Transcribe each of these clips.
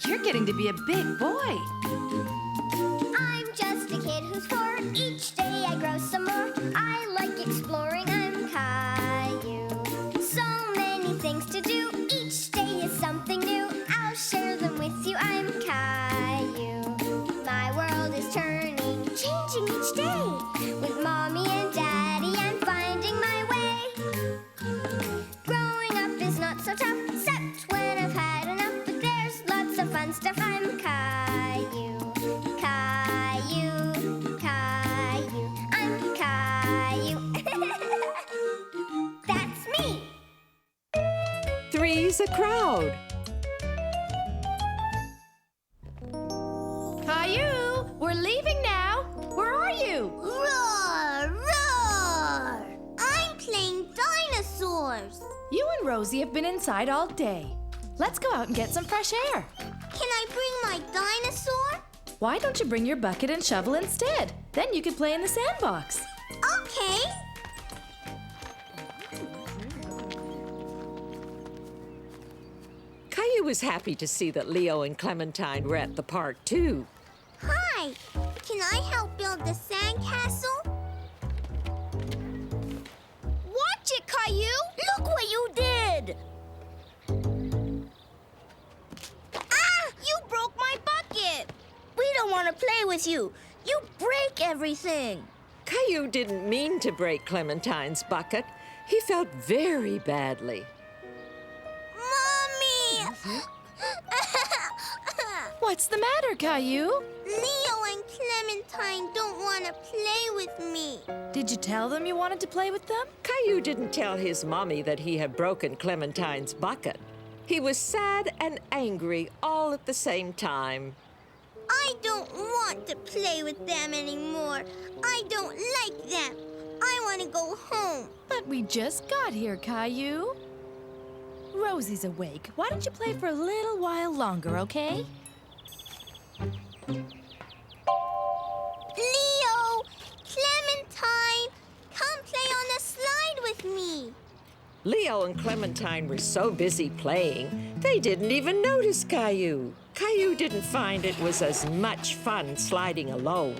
You're getting to be a big boy. I'm just a kid who's 4. Each day I grow some more. I like exploring. I'm Caillou. So many things to do. Each day is something new. I'll share them with you. I'm Caillou. My world is turning, changing each day. With Mommy and Daddy, I'm finding my way. Growing up is not so tough, except when I've had enough. But there's lots of fun stuff. I'm Caillou. Caillou, Caillou, I'm Caillou. That's me. Three's a crowd. Caillou, we're leaving now. Where are you? Roar, roar! I'm playing dinosaurs. You and Rosie have been inside all day. Let's go out and get some fresh air. Can I bring my dinosaur? Why don't you bring your bucket and shovel instead? Then you can play in the sandbox. Okay. Caillou was happy to see that Leo and Clementine were at the park, too. Hi. Can I help build the sandcastle? Watch it, Caillou. Look what you did. Ah! You broke my bucket. We don't want to play with you. You break everything. Caillou didn't mean to break Clementine's bucket. He felt very badly. Mommy! What's the matter, Caillou? Leo and Clementine don't want to play with me. Did you tell them you wanted to play with them? Caillou didn't tell his mommy that he had broken Clementine's bucket. He was sad and angry all at the same time. I don't want to play with them anymore. I don't like them. I want to go home. But we just got here, Caillou. Rosie's awake. Why don't you play for a little while longer, okay? Leo! Clementine! Come play on the slide with me. Leo and Clementine were so busy playing, they didn't even notice Caillou. Caillou didn't find it was as much fun sliding alone.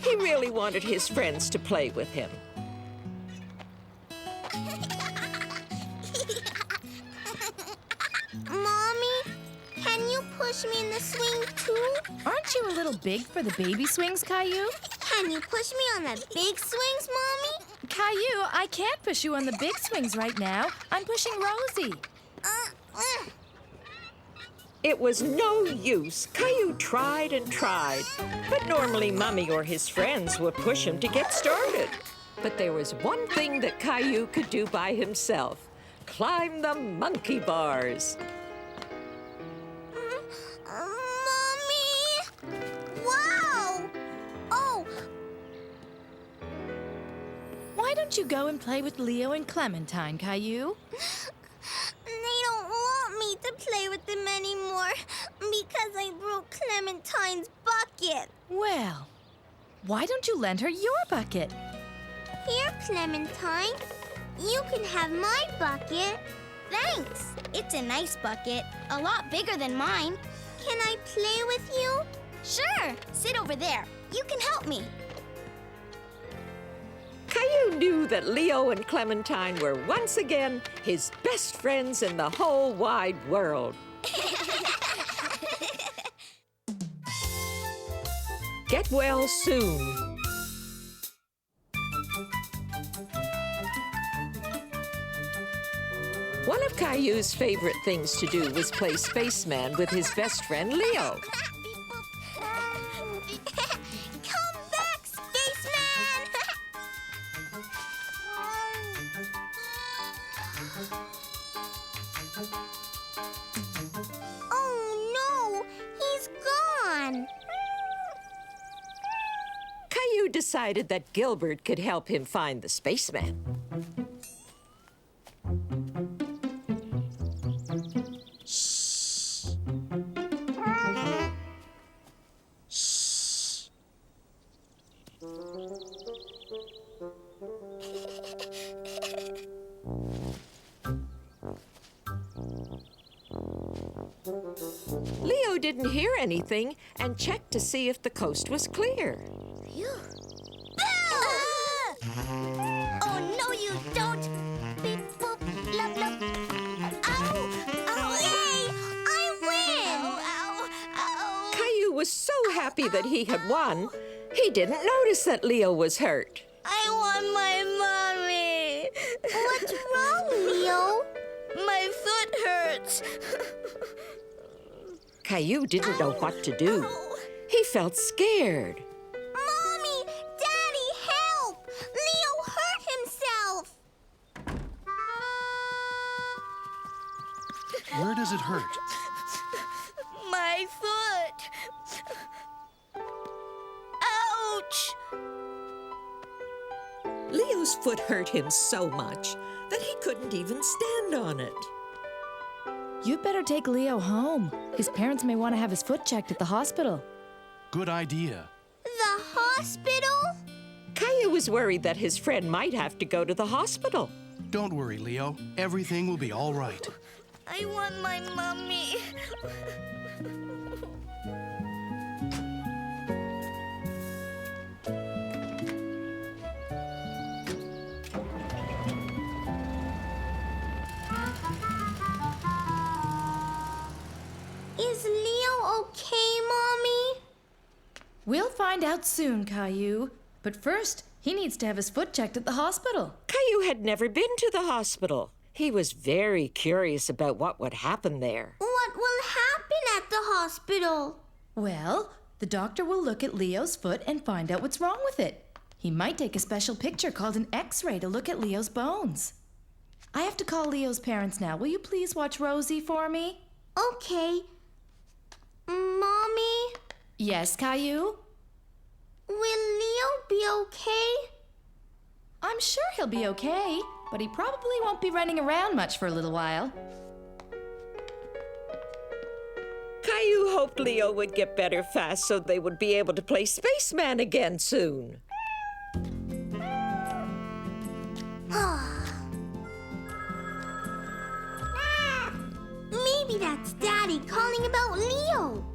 He really wanted his friends to play with him. Mommy, can you push me in the swing too? Aren't you a little big for the baby swings, Caillou? Can you push me on the big swings, Mommy? Caillou, I can't push you on the big swings right now. I'm pushing Rosie. It was no use. Caillou tried and tried. But normally Mummy or his friends would push him to get started. But there was one thing that Caillou could do by himself. Climb the monkey bars. Mommy! Wow! Oh! Why don't you go and play with Leo and Clementine, Caillou? They don't want me to play with them anymore because I broke Clementine's bucket. Well, why don't you lend her your bucket? Here, Clementine. You can have my bucket. Thanks. It's a nice bucket. A lot bigger than mine. Can I play with you? Sure. Sit over there. You can help me. Caillou knew that Leo and Clementine were once again his best friends in the whole wide world. Get well soon. One of Caillou's favorite things to do was play spaceman with his best friend Leo. Come back, spaceman! Oh no, he's gone. Caillou decided that Gilbert could help him find the spaceman. didn't hear anything and checked to see if the coast was clear. Oh, no, you don't. Beep, boop, blah, blah. Ow! Ow! Yay! I win! Ow! Ow! Caillou was so happy that he had won, he didn't notice that Leo was hurt. I want my mommy. What's wrong, Leo? My foot hurts. Caillou didn't know what to do. Ow. He felt scared. Mommy! Daddy, help! Leo hurt himself! Where does it hurt? My foot! Ouch! Leo's foot hurt him so much that he couldn't even stand on it. You'd better take Leo home. His parents may want to have his foot checked at the hospital. Good idea. The hospital? Caillou was worried that his friend might have to go to the hospital. Don't worry, Leo. Everything will be all right. I want my mommy. Is Leo okay, Mommy? We'll find out soon, Caillou. But first, he needs to have his foot checked at the hospital. Caillou had never been to the hospital. He was very curious about what would happen there. What will happen at the hospital? Well, the doctor will look at Leo's foot and find out what's wrong with it. He might take a special picture called an X-ray to look at Leo's bones. I have to call Leo's parents now. Will you please watch Rosie for me? Okay. Mommy, Yes, Caillou? will Leo be okay? I'm sure he'll be okay, but he probably won't be running around much for a little while. Caillou hoped Leo would get better fast so they would be able to play spaceman again soon. Maybe that's Daddy calling about Leo.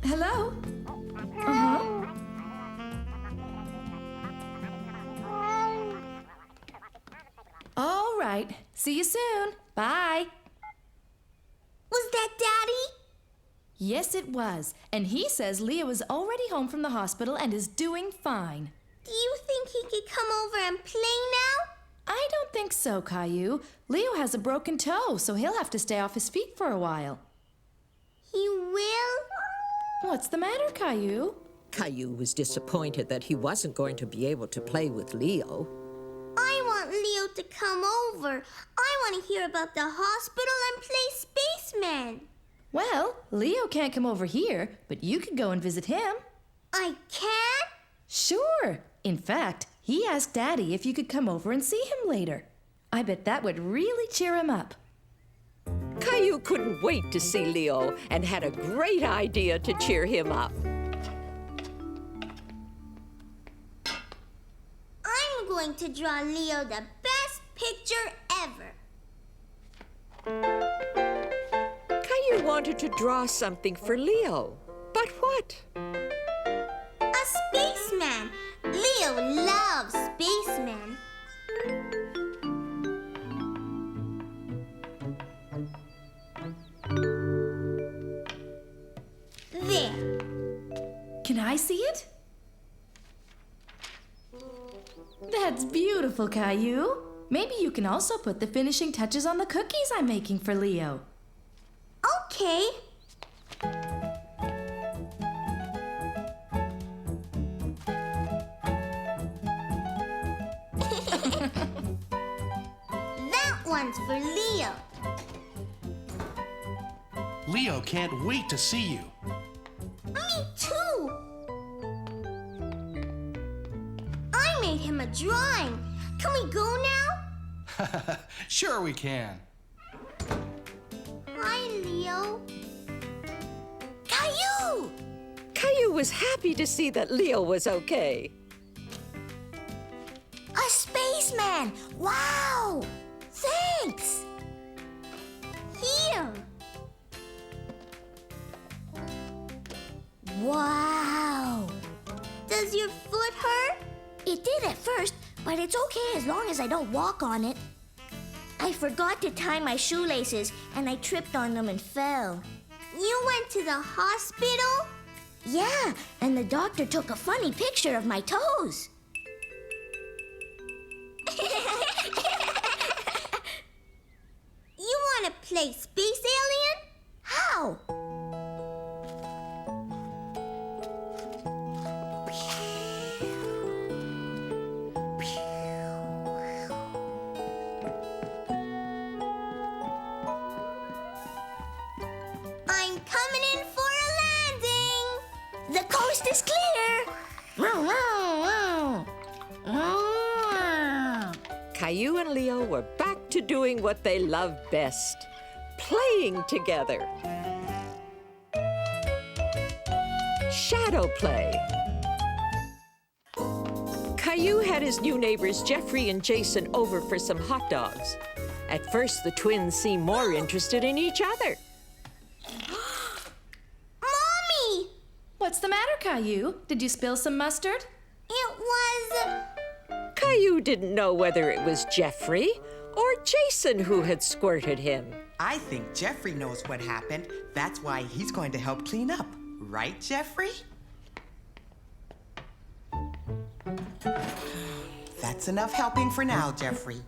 Hello? Uh-huh. All right. See you soon. Bye. Was that Daddy? Yes, it was. And he says Leo is already home from the hospital and is doing fine. Do you think he could come over and play now? I don't think so, Caillou. Leo has a broken toe, so he'll have to stay off his feet for a while. He will? What's the matter, Caillou? Caillou was disappointed that he wasn't going to be able to play with Leo. I want Leo to come over. I want to hear about the hospital and play spaceman. Well, Leo can't come over here, but you could go and visit him. I can? Sure. In fact, he asked Daddy if you could come over and see him later. I bet that would really cheer him up. Caillou couldn't wait to see Leo and had a great idea to cheer him up. I'm going to draw Leo the best picture ever. Caillou wanted to draw something for Leo, but what? A spaceman. Leo loves spacemen. There. Can I see it? That's beautiful, Caillou. Maybe you can also put the finishing touches on the cookies I'm making for Leo. Okay. That one's for Leo. Leo can't wait to see you. Me too. I made him a drawing. Can we go now? Sure we can. Hi, Leo. Caillou! Caillou was happy to see that Leo was okay. A spaceman! spaceman! Wow! Thanks! Here! Wow! Does your foot hurt? It did at first, but it's okay as long as I don't walk on it. I forgot to tie my shoelaces, and I tripped on them and fell. You went to the hospital? Yeah, and the doctor took a funny picture of my toes. You want to play Space Alien? How? I'm coming in for a landing. The coast is clear. Caillou and Leo were back to doing what they love best, playing together. Shadow play. Caillou had his new neighbors Jeffrey and Jason over for some hot dogs. At first, the twins seemed more interested in each other. Mommy! What's the matter, Caillou? Did you spill some mustard? It was... Caillou didn't know whether it was Jeffrey or Jason who had squirted him. I think Jeffrey knows what happened. That's why he's going to help clean up. Right, Jeffrey? That's enough helping for now, Jeffrey.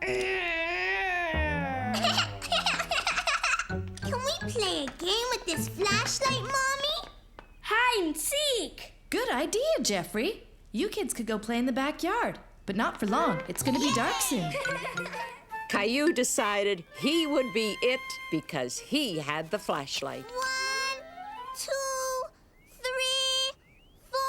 Can we play a game with this flashlight, Mommy? Hide and seek! Good idea, Jeffrey. You kids could go play in the backyard, but not for long. It's going to be dark soon. Caillou decided he would be it because he had the flashlight. 1, 2, 3, 4,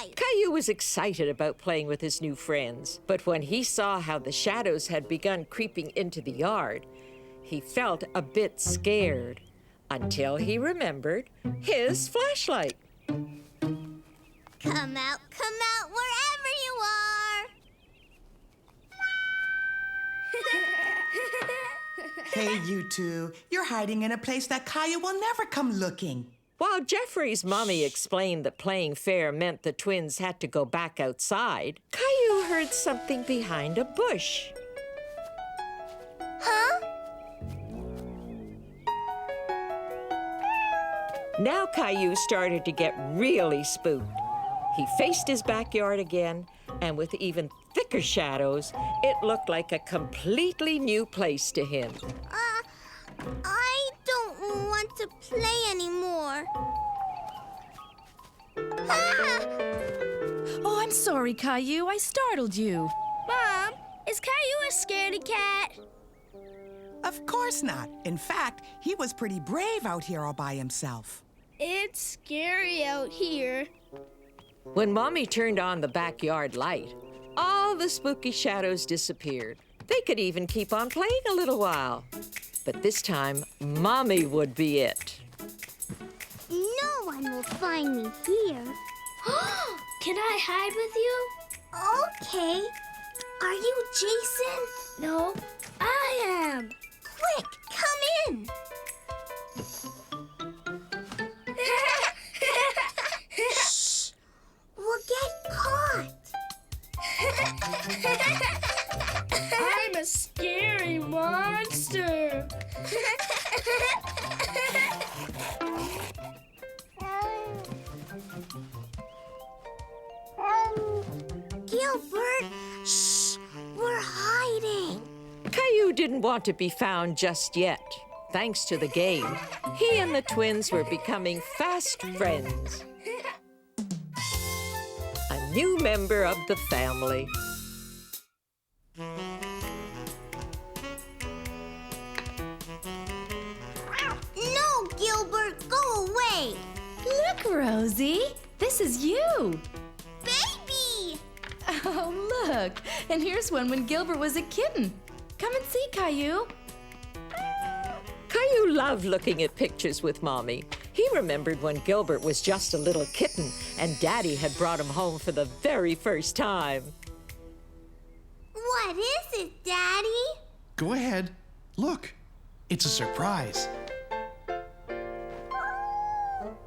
5. Caillou was excited about playing with his new friends, but when he saw how the shadows had begun creeping into the yard, he felt a bit scared until he remembered his flashlight. Come out wherever you are. Hey, you two. You're hiding in a place that Caillou will never come looking. While Jeffrey's mommy explained that playing fair meant the twins had to go back outside, Caillou heard something behind a bush. Huh? Now Caillou started to get really spooked. He faced his backyard again, and with even thicker shadows, it looked like a completely new place to him. I don't want to play anymore. Oh, I'm sorry, Caillou. I startled you. Mom, is Caillou a scaredy cat? Of course not. In fact, he was pretty brave out here all by himself. It's scary out here. When Mommy turned on the backyard light, all the spooky shadows disappeared. They could even keep on playing a little while. But this time, Mommy would be it. No one will find me here. Can I hide with you? Okay. Are you Jason? No, I am. Quick, come in. Shh! We'll get caught. I'm a scary monster. Gilbert, shh! We're hiding. Caillou didn't want to be found just yet. Thanks to the game, he and the twins were becoming fast friends. A new member of the family. No, Gilbert, go away. Look, Rosie. This is you. Baby! Oh, look. And here's one when Gilbert was a kitten. Come and see, Caillou. Caillou loved looking at pictures with Mommy. He remembered when Gilbert was just a little kitten and Daddy had brought him home for the very first time. What is it, Daddy? Go ahead. Look, it's a surprise.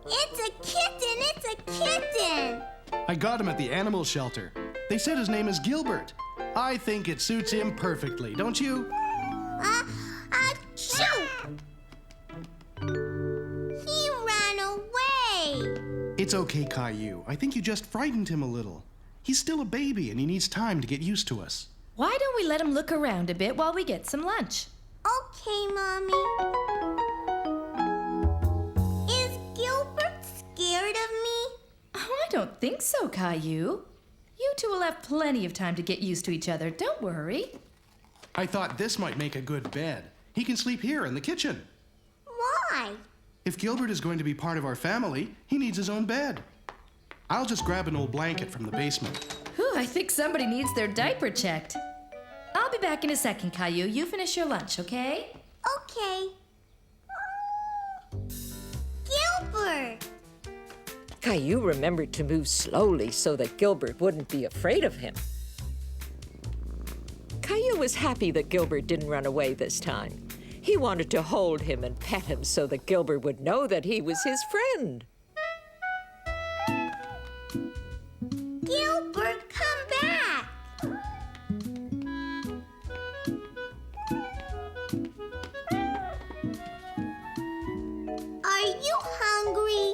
It's a kitten! It's a kitten! I got him at the animal shelter. They said his name is Gilbert. I think it suits him perfectly, don't you? Achoo! He ran away! It's okay, Caillou. I think you just frightened him a little. He's still a baby and he needs time to get used to us. Why don't we let him look around a bit while we get some lunch? Okay, Mommy. Is Gilbert scared of me? Oh, I don't think so, Caillou. You two will have plenty of time to get used to each other. Don't worry. I thought this might make a good bed. He can sleep here in the kitchen. Why? If Gilbert is going to be part of our family, he needs his own bed. I'll just grab an old blanket from the basement. Whew, I think somebody needs their diaper checked. I'll be back in a second, Caillou. You finish your lunch, okay? Okay. Gilbert! Caillou remembered to move slowly so that Gilbert wouldn't be afraid of him. Caillou was happy that Gilbert didn't run away this time. He wanted to hold him and pet him so that Gilbert would know that he was his friend. Gilbert, come back! Are you hungry?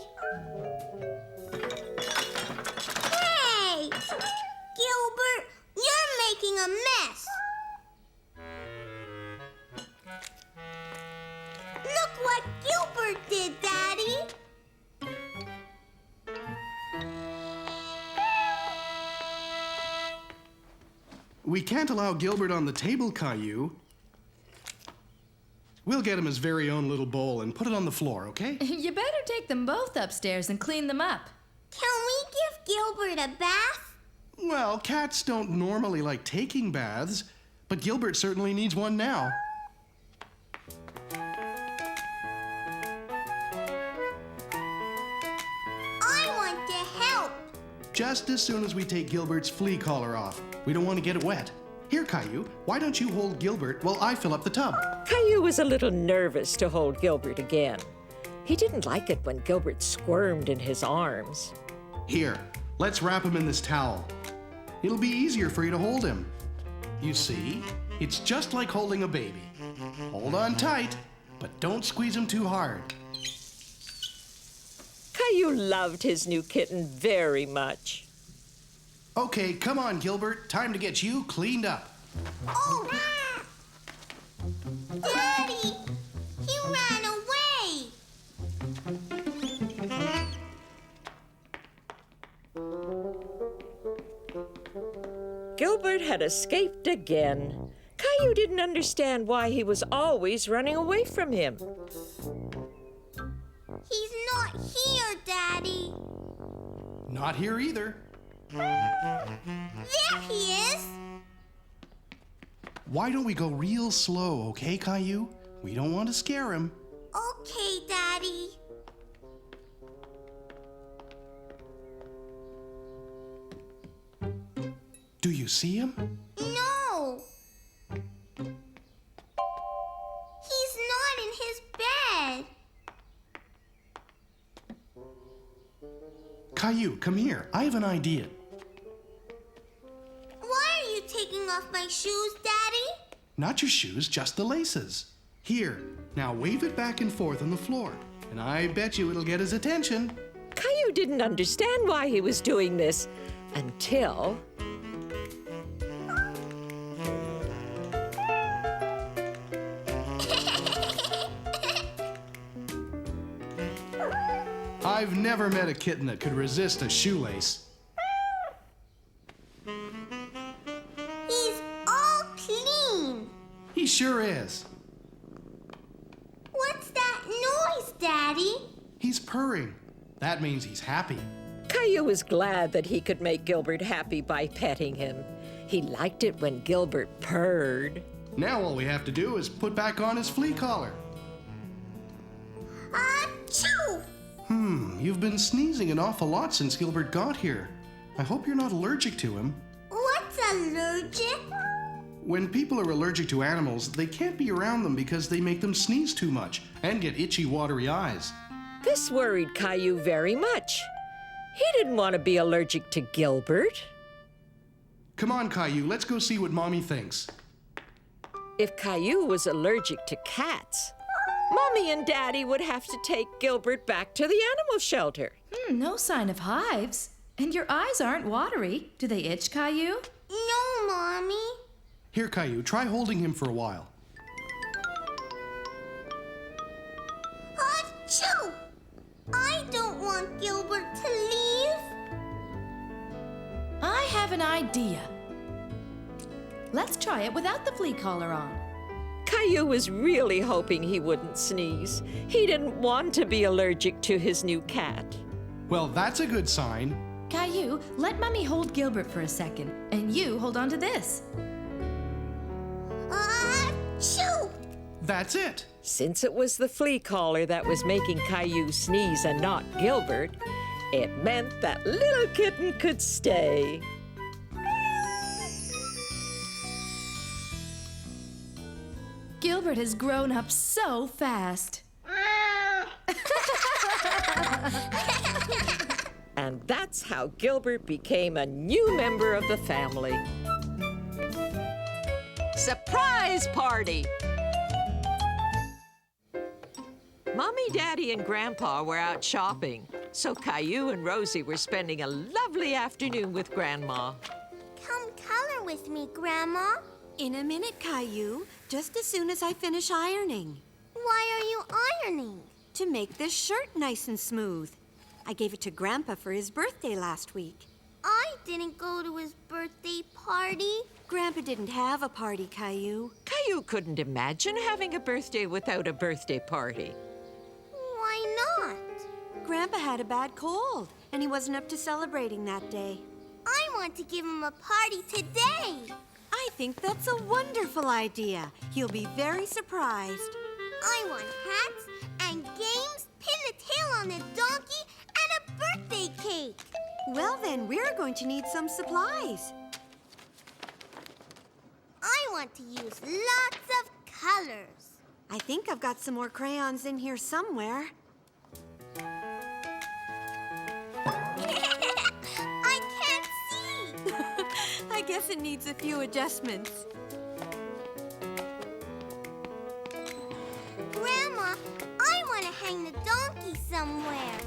Hey! Gilbert, you're making a mess! Look what Gilbert did, Daddy! We can't allow Gilbert on the table, Caillou. We'll get him his very own little bowl and put it on the floor, okay? You better take them both upstairs and clean them up. Can we give Gilbert a bath? Well, cats don't normally like taking baths, but Gilbert certainly needs one now. I want to help. Just as soon as we take Gilbert's flea collar off. We don't want to get it wet. Here, Caillou, why don't you hold Gilbert while I fill up the tub? Caillou was a little nervous to hold Gilbert again. He didn't like it when Gilbert squirmed in his arms. Here, let's wrap him in this towel. It'll be easier for you to hold him. You see, it's just like holding a baby. Hold on tight, but don't squeeze him too hard. Caillou loved his new kitten very much. Okay, come on, Gilbert. Time to get you cleaned up. Oh! Daddy! He ran away! Gilbert had escaped again. Caillou didn't understand why he was always running away from him. He's not here, Daddy. Not here either. There he is! Why don't we go real slow, okay, Caillou? We don't want to scare him. Okay, Daddy. Do you see him? No! He's not in his bed. Caillou, come here. I have an idea. Why are you taking off my shoes, Daddy? Not your shoes, just the laces. Here, now wave it back and forth on the floor, and I bet you it'll get his attention. Caillou didn't understand why he was doing this until... I've never met a kitten that could resist a shoelace. He's all clean. He sure is. What's that noise, Daddy? He's purring. That means he's happy. Caillou was glad that he could make Gilbert happy by petting him. He liked it when Gilbert purred. Now all we have to do is put back on his flea collar. Achoo! You've been sneezing an awful lot since Gilbert got here. I hope you're not allergic to him. What's allergic? When people are allergic to animals, they can't be around them because they make them sneeze too much and get itchy, watery eyes. This worried Caillou very much. He didn't want to be allergic to Gilbert. Come on, Caillou, let's go see what Mommy thinks. If Caillou was allergic to cats, Mommy and Daddy would have to take Gilbert back to the animal shelter. No sign of hives. And your eyes aren't watery. Do they itch, Caillou? No, Mommy. Here, Caillou, try holding him for a while. Achoo! I don't want Gilbert to leave. I have an idea. Let's try it without the flea collar on. Caillou was really hoping he wouldn't sneeze. He didn't want to be allergic to his new cat. Well, that's a good sign. Caillou, let Mummy hold Gilbert for a second, and you hold on to this. Achoo! That's it. Since it was the flea collar that was making Caillou sneeze and not Gilbert, it meant that little kitten could stay. Gilbert has grown up so fast. And that's how Gilbert became a new member of the family. Surprise party! Mommy, Daddy, and Grandpa were out shopping, so Caillou and Rosie were spending a lovely afternoon with Grandma. Come color with me, Grandma. In a minute, Caillou, just as soon as I finish ironing. Why are you ironing? To make this shirt nice and smooth. I gave it to Grandpa for his birthday last week. I didn't go to his birthday party. Grandpa didn't have a party, Caillou. Caillou couldn't imagine having a birthday without a birthday party. Why not? Grandpa had a bad cold, and he wasn't up to celebrating that day. I want to give him a party today. I think that's a wonderful idea. He'll be very surprised. I want hats and games, pin the tail on the donkey, and a birthday cake. Well, then, we're going to need some supplies. I want to use lots of colors. I think I've got some more crayons in here somewhere. I can't see. I guess it needs a few adjustments. Grandma, I want to hang the donkey somewhere.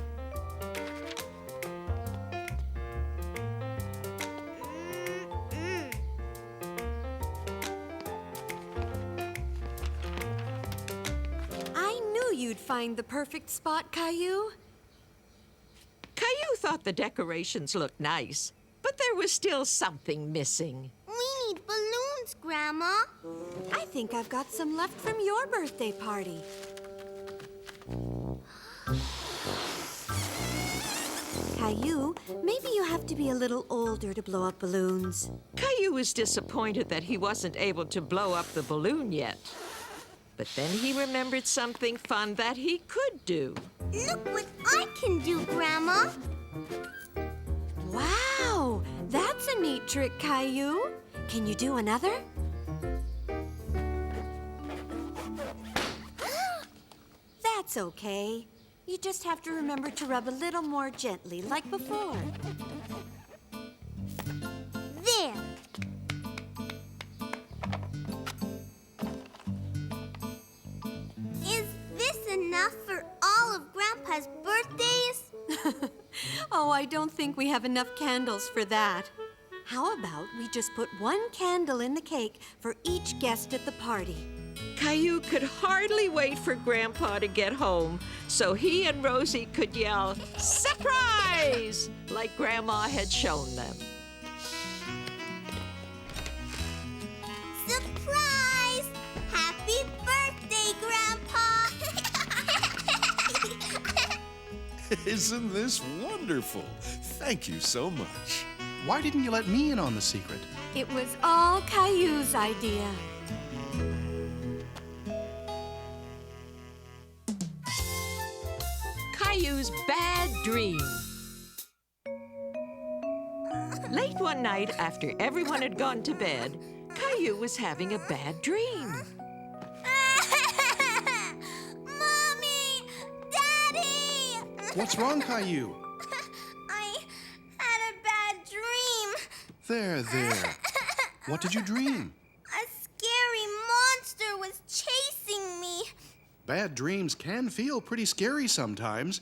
I knew you'd find the perfect spot, Caillou. Caillou thought the decorations looked nice, but there was still something missing. We need balloons, Grandma. I think I've got some left from your birthday party. Caillou, maybe you have to be a little older to blow up balloons. Caillou was disappointed that he wasn't able to blow up the balloon yet. But then he remembered something fun that he could do. Look what I can do, Grandma. Wow, that's a neat trick, Caillou. Can you do another? That's okay. You just have to remember to rub a little more gently, like before. There. Is this enough for all of Grandpa's birthdays? Oh, I don't think we have enough candles for that. How about we just put one candle in the cake for each guest at the party? Caillou could hardly wait for Grandpa to get home so he and Rosie could yell, "Surprise!" like Grandma had shown them. Surprise! Happy birthday, Grandpa! Isn't this wonderful? Thank you so much. Why didn't you let me in on the secret? It was all Caillou's idea. Caillou's dream. Late one night, after everyone had gone to bed, Caillou was having a bad dream. Mommy! Daddy! What's wrong, Caillou? I had a bad dream. There. What did you dream? A scary monster was chasing me. Bad dreams can feel pretty scary sometimes.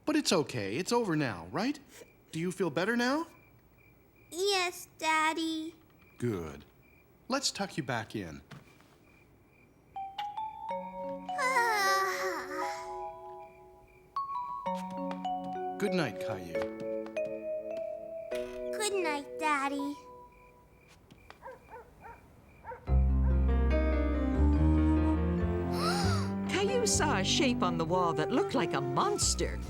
But it's okay. It's over now, right? Do you feel better now? Yes, Daddy. Good. Let's tuck you back in. Good night, Caillou. Good night, Daddy. Caillou saw a shape on the wall that looked like a monster.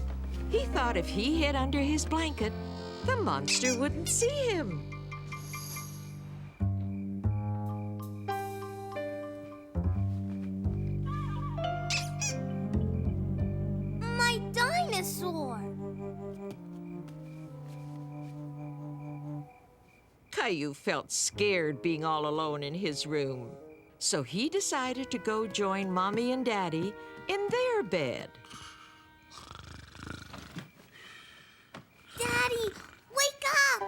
He thought if he hid under his blanket, the monster wouldn't see him. My dinosaur. Caillou felt scared being all alone in his room. So he decided to go join Mommy and Daddy in their bed. Daddy, wake up!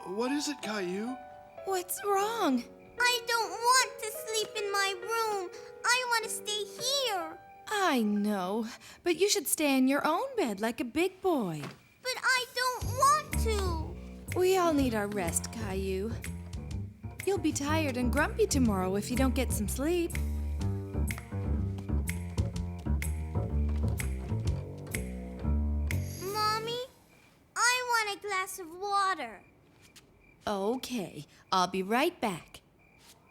What is it, Caillou? What's wrong? I don't want to sleep in my room. I want to stay here. I know, but you should stay in your own bed like a big boy. But I don't want to. We all need our rest, Caillou. You'll be tired and grumpy tomorrow if you don't get some sleep. Mommy, I want a glass of water. Okay, I'll be right back.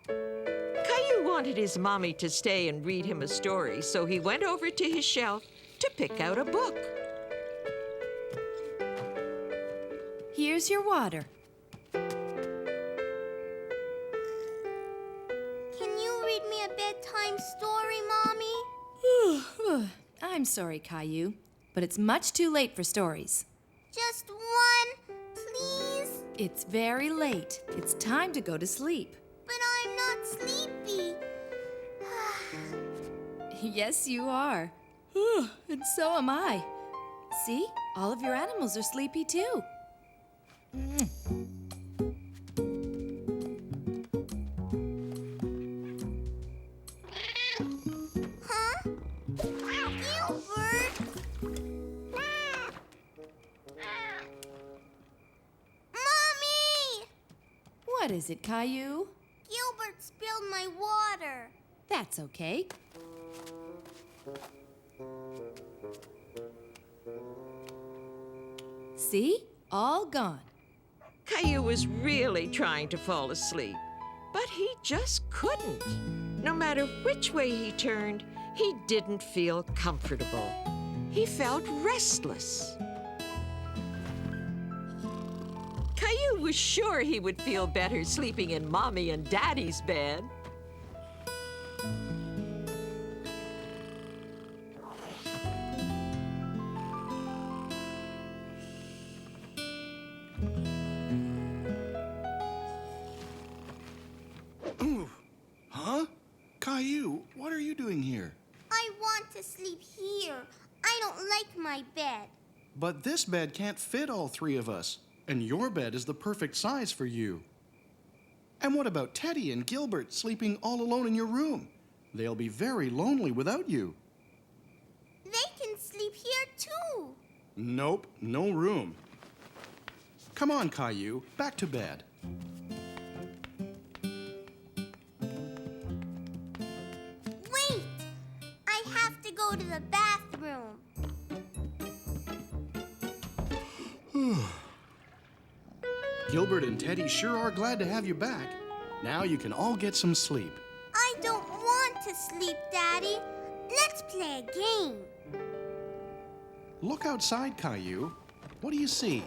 Caillou wanted his mommy to stay and read him a story, so he went over to his shelf to pick out a book. Here's your water. Can you read me a bedtime story, Mommy? I'm sorry, Caillou, but it's much too late for stories. Just one, please? It's very late. It's time to go to sleep. But I'm not sleepy. Yes, you are. And so am I. See? All of your animals are sleepy too. Huh? Gilbert? Mommy! What is it, Caillou? Gilbert spilled my water. That's okay. See? All gone. Caillou was really trying to fall asleep, but he just couldn't. No matter which way he turned, he didn't feel comfortable. He felt restless. Caillou was sure he would feel better sleeping in Mommy and Daddy's bed. Huh? Caillou, what are you doing here? I want to sleep here. I don't like my bed. But this bed can't fit all three of us, and your bed is the perfect size for you. And what about Teddy and Gilbert sleeping all alone in your room? They'll be very lonely without you. They can sleep here too. Nope, no room. Come on, Caillou, back to bed. Wait! I have to go to the bathroom. Gilbert and Teddy sure are glad to have you back. Now you can all get some sleep. I don't want to sleep, Daddy. Let's play a game. Look outside, Caillou. What do you see?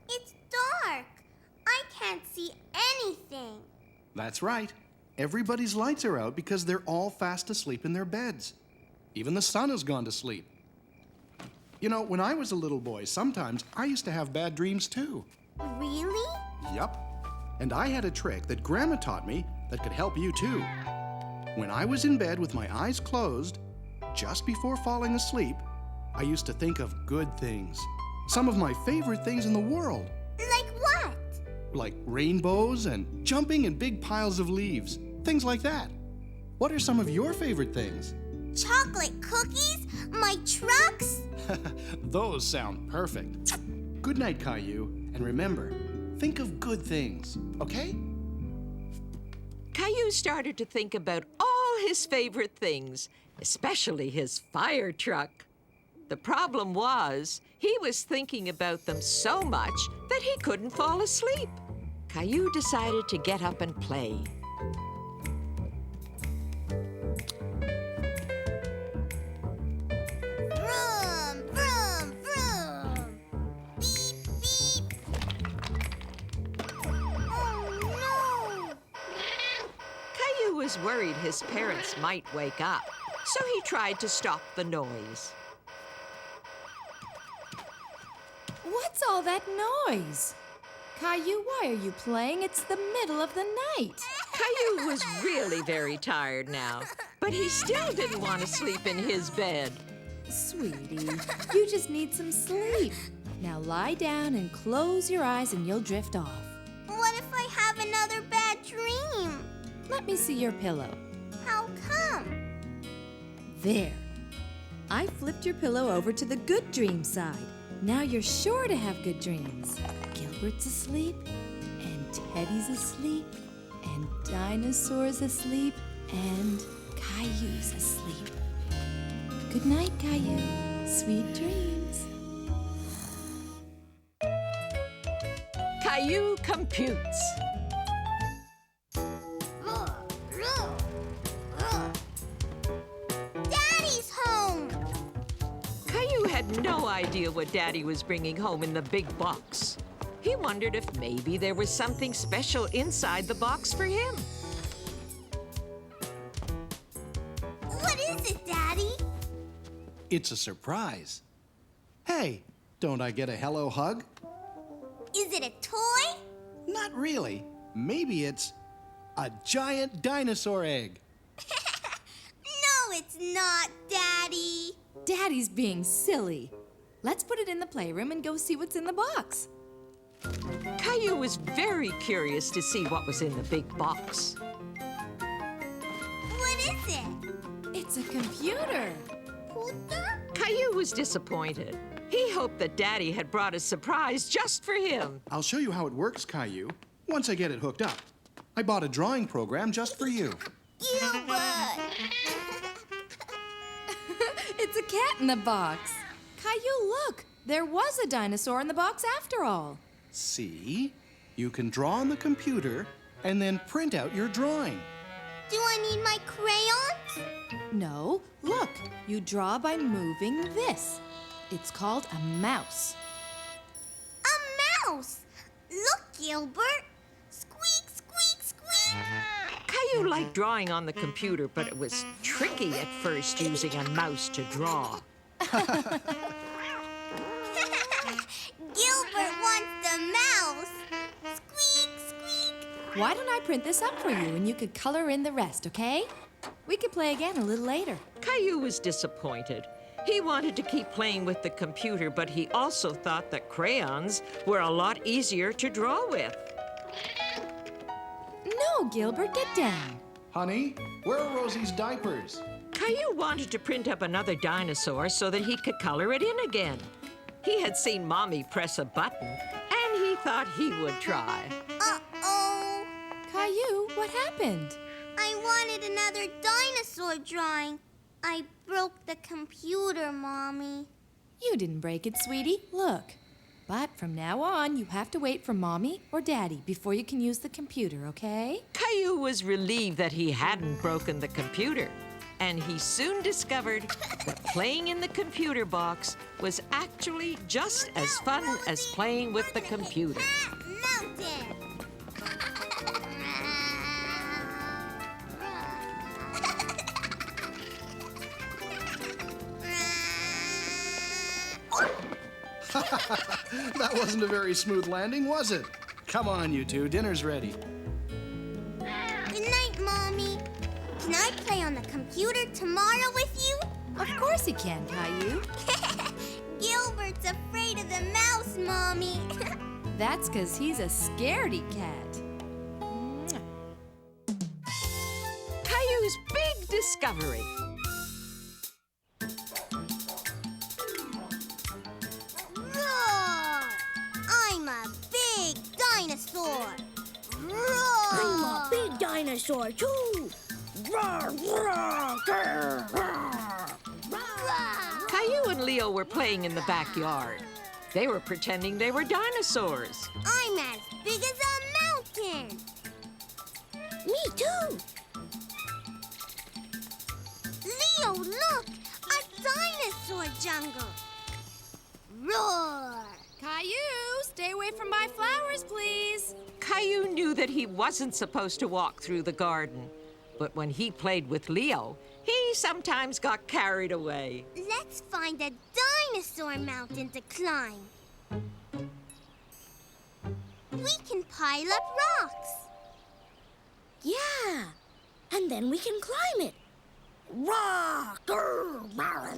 It's dark. I can't see anything. That's right. Everybody's lights are out because they're all fast asleep in their beds. Even the sun has gone to sleep. You know, when I was a little boy, sometimes I used to have bad dreams too. Really? Yup. And I had a trick that Grandma taught me that could help you too. When I was in bed with my eyes closed, just before falling asleep, I used to think of good things. Some of my favorite things in the world. Like what? Like rainbows and jumping in big piles of leaves. Things like that. What are some of your favorite things? Chocolate cookies? My trucks? Those sound perfect. Good night, Caillou. And remember, think of good things, okay? Caillou started to think about all his favorite things, especially his fire truck. The problem was, he was thinking about them so much that he couldn't fall asleep. Caillou decided to get up and play. Vroom, vroom, vroom. Beep, beep. Oh, no. Caillou was worried his parents might wake up, so he tried to stop the noise. What's all that noise? Caillou, why are you playing? It's the middle of the night. Caillou was really very tired now, but he still didn't want to sleep in his bed. Sweetie, you just need some sleep. Now lie down and close your eyes and you'll drift off. What if I have another bad dream? Let me see your pillow. How come? There. I flipped your pillow over to the good dream side. Now you're sure to have good dreams. Gilbert's asleep, and Teddy's asleep, and Dinosaur's asleep, and Caillou's asleep. Good night, Caillou. Sweet dreams. Caillou computes. Daddy's home! Caillou had no idea what Daddy was bringing home in the big box. He wondered if maybe there was something special inside the box for him. What is it, Daddy? It's a surprise. Hey, don't I get a hello hug? Is it a toy? Not really. Maybe it's a giant dinosaur egg. No, it's not, Daddy. Daddy's being silly. Let's put it in the playroom and go see what's in the box. Caillou was very curious to see what was in the big box. What is it? It's a computer. Computer? Caillou was disappointed. He hoped that Daddy had brought a surprise just for him. I'll show you how it works, Caillou, once I get it hooked up. I bought a drawing program just for you. Gilbert! It's a cat in the box. Caillou, look. There was a dinosaur in the box after all. See? You can draw on the computer and then print out your drawing. Do I need my crayons? No, look. You draw by moving this. It's called a mouse. A mouse! Look, Gilbert! Squeak, squeak, squeak! Caillou liked drawing on the computer, but it was tricky at first using a mouse to draw. Gilbert wants the mouse! Squeak, squeak! Why don't I print this up for you and you could color in the rest, okay? We could play again a little later. Caillou was disappointed. He wanted to keep playing with the computer, but he also thought that crayons were a lot easier to draw with. No, Gilbert, get down. Honey, where are Rosie's diapers? Caillou wanted to print up another dinosaur so that he could color it in again. He had seen Mommy press a button, and he thought he would try. Uh-oh! Caillou, what happened? I wanted another dinosaur drawing. I broke the computer, Mommy. You didn't break it, sweetie. Look. But from now on, you have to wait for Mommy or Daddy before you can use the computer, okay? Caillou was relieved that he hadn't broken the computer, and he soon discovered that playing in the computer box was actually just as fun as playing with the computer. Mountain! That wasn't a very smooth landing, was it? Come on, you two. Dinner's ready. Good night, Mommy. Can I play on the computer tomorrow with you? Of course he can, Caillou. Gilbert's afraid of the mouse, Mommy. That's 'cause he's a scaredy cat. Caillou's big discovery. Roar! I'm a big dinosaur. Roar! I'm a big dinosaur, too. Roar, roar, grr, roar. Caillou and Leo were playing in the backyard. They were pretending they were dinosaurs. I'm as big as a mountain. Me, too. Leo, look! A dinosaur jungle. Roar! Caillou, stay away from my flowers, please. Caillou knew that he wasn't supposed to walk through the garden. But when he played with Leo, he sometimes got carried away. Let's find a dinosaur mountain to climb. We can pile up rocks. Yeah. And then we can climb it. Roar, grr, roar.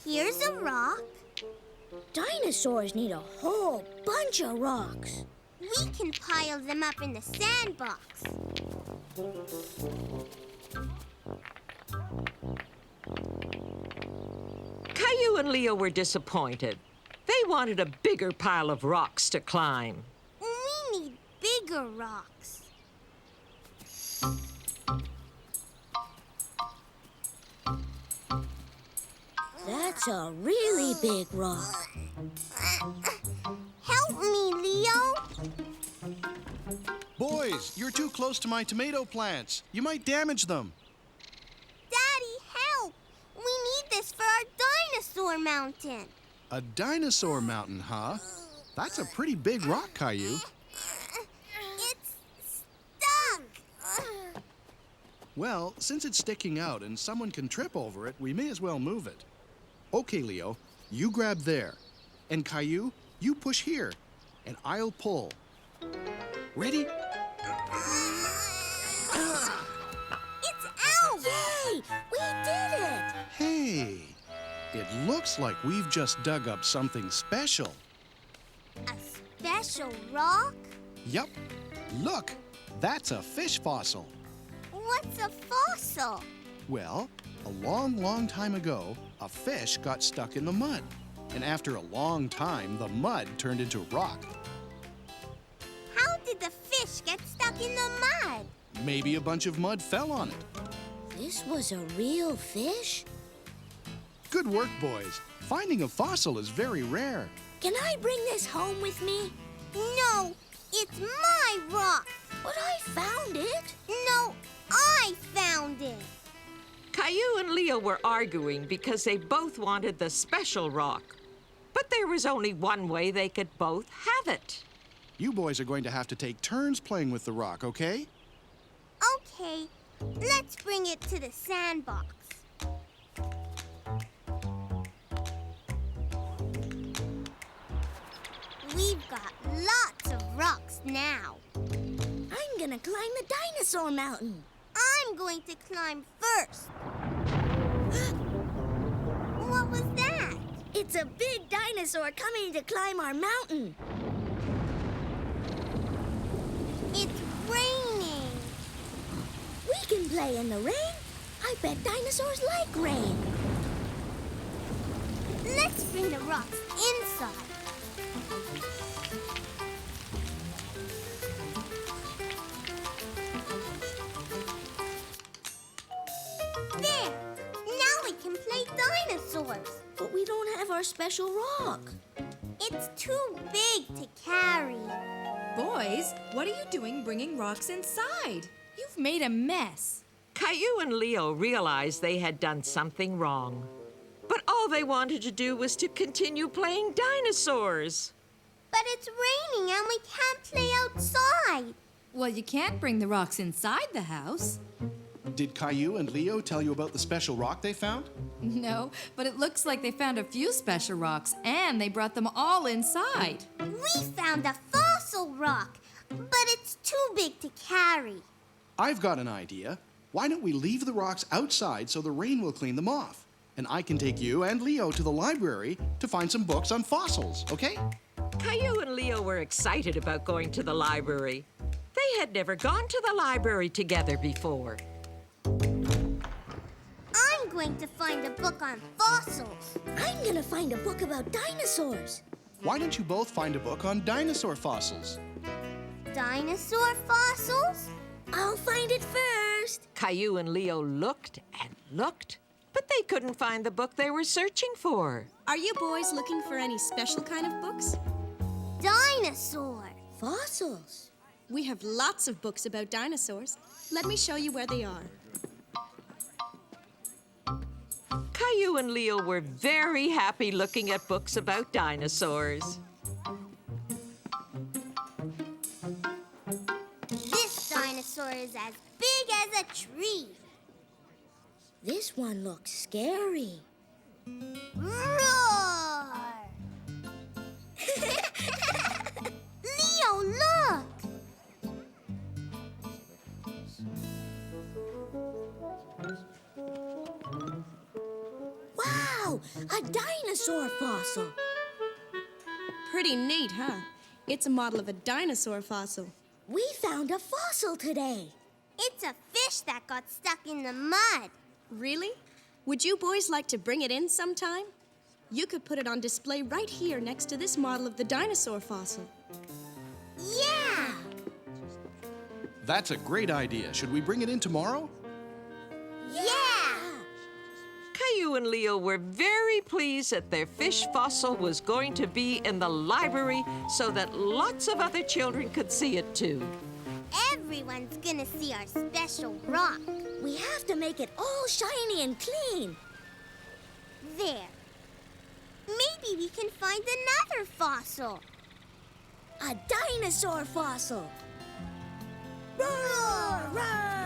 Here's a rock. Dinosaurs need a whole bunch of rocks. We can pile them up in the sandbox. Caillou and Leo were disappointed. They wanted a bigger pile of rocks to climb. We need bigger rocks. That's a really big rock. Help me, Leo. Boys, you're too close to my tomato plants. You might damage them. Daddy, help. We need this for our dinosaur mountain. A dinosaur mountain, huh? That's a pretty big rock, Caillou. It's stuck. Well, since it's sticking out and someone can trip over it, we may as well move it. Okay, Leo, you grab there. And Caillou, you push here. And I'll pull. Ready? It's out. Yay! We did it! Hey, it looks like we've just dug up something special. A special rock? Yup. Look, that's a fish fossil. What's a fossil? Well, a long time ago, a fish got stuck in the mud. And after a long time, the mud turned into rock. How did the fish get stuck in the mud? Maybe a bunch of mud fell on it. This was a real fish? Good work, boys. Finding a fossil is very rare. Can I bring this home with me? No, it's my rock. But I found it. No, I found it. Caillou and Leo were arguing because they both wanted the special rock. But there was only one way they could both have it. You boys are going to have to take turns playing with the rock, okay? Okay, let's bring it to the sandbox. We've got lots of rocks now. I'm gonna climb the dinosaur mountain. I'm going to climb first. What was that? It's a big dinosaur coming to climb our mountain. It's raining. We can play in the rain. I bet dinosaurs like rain. Let's bring the rocks inside. There! Now we can play dinosaurs. But we don't have our special rock. It's too big to carry. Boys, what are you doing bringing rocks inside? You've made a mess. Caillou and Leo realized they had done something wrong. But all they wanted to do was to continue playing dinosaurs. But it's raining and we can't play outside. Well, you can't bring the rocks inside the house. Did Caillou and Leo tell you about the special rock they found? No, but it looks like they found a few special rocks, and they brought them all inside. We found a fossil rock, but it's too big to carry. I've got an idea. Why don't we leave the rocks outside so the rain will clean them off? And I can take you and Leo to the library to find some books on fossils, okay? Caillou and Leo were excited about going to the library. They had never gone to the library together before. I'm going to find a book on fossils. I'm gonna find a book about dinosaurs. Why don't you both find a book on dinosaur fossils? Dinosaur fossils? I'll find it first. Caillou and Leo looked and looked, but they couldn't find the book they were searching for. Are you boys looking for any special kind of books? Dinosaur. Fossils. We have lots of books about dinosaurs. Let me show you where they are. Caillou and Leo were very happy looking at books about dinosaurs. This dinosaur is as big as a tree. This one looks scary. Roar! Leo, look! Wow, a dinosaur fossil. Pretty neat, huh? It's a model of a dinosaur fossil. We found a fossil today. It's a fish that got stuck in the mud. Really? Would you boys like to bring it in sometime? You could put it on display right here next to this model of the dinosaur fossil. Yeah! That's a great idea. Should we bring it in tomorrow? Yeah! Caillou and Leo were very pleased that their fish fossil was going to be in the library so that lots of other children could see it too. Everyone's gonna see our special rock. We have to make it all shiny and clean. There. Maybe we can find another fossil. A dinosaur fossil. Roar! Roar!